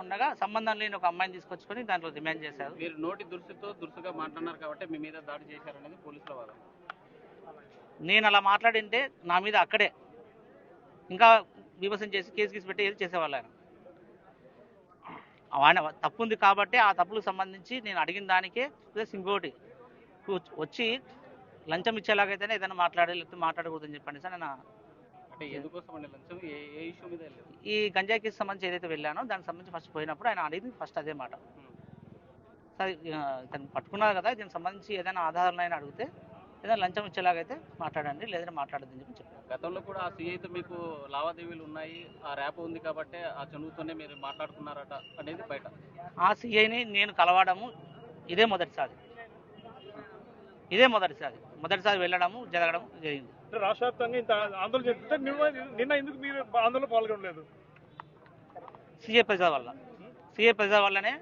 ఉండగా సంబంధం లేని ఒక అమ్మాయిని తీసుకొచ్చుకొని దాంట్లో డిమాండ్ చేశారు. మీరు నోటి దురుసుగా మాట్లాడినారు కాబట్టి మీ మీద దాడి చేశారనేది పోలీసుల వాదన. నేను అలా మాట్లాడింటే నా మీద అక్కడే ఇంకా విమర్శన చేసి కేసు గీసి పెట్టి ఏది చేసేవాళ్ళు ఆయన తప్పు ఉంది కాబట్టి ఆ తప్పులకు సంబంధించి నేను అడిగిన దానికే ప్లస్ ఇంకోటి వచ్చి లంచం ఇచ్చేలాగైతేనే ఏదైనా మాట్లాడాలి, లేకపోతే మాట్లాడకూడదని చెప్పండి సార్. నేను అంటే ఎందుకోసం అండి లంచం? ఏ ఇష్యూ మీద వెళ్ళారు? ఈ గంజాయి కేసు సంబంధించి ఏదైతే వెళ్ళానో దానికి సంబంధించి ఫస్ట్ పోయినప్పుడు ఆయన అడిగింది ఫస్ట్ అదే మాట. సార్ ఇతను పట్టుకున్నారు కదా, దీనికి సంబంధించి ఏదైనా ఆధారాలు అయినా అడిగితే ఏదైనా లంచం ఇచ్చేలాగైతే మాట్లాడండి, లేదంటే మాట్లాడద్దని చెప్పి చెప్పారు. గతంలో కూడా ఆ సీఐతో మీకు లావాదేవీలు ఉన్నాయి, ఆ ర్యాప్ ఉంది కాబట్టి ఆ చనువుతోనే మీరు మాట్లాడుకున్నారట అనేది బయట. ఆ సీఐని నేను కలవడము ఇదే మొదటిసారి వెళ్ళడము జరగడం జరిగింది. రాష్ట్ర వ్యాప్తంగా ఇంత ఆందోళన చేస్తుంటే నిన్న ఎందుకు మీరు ఆందోళన పాల్గొనలేదు? సీఏ ప్రెజర్ వల్లనే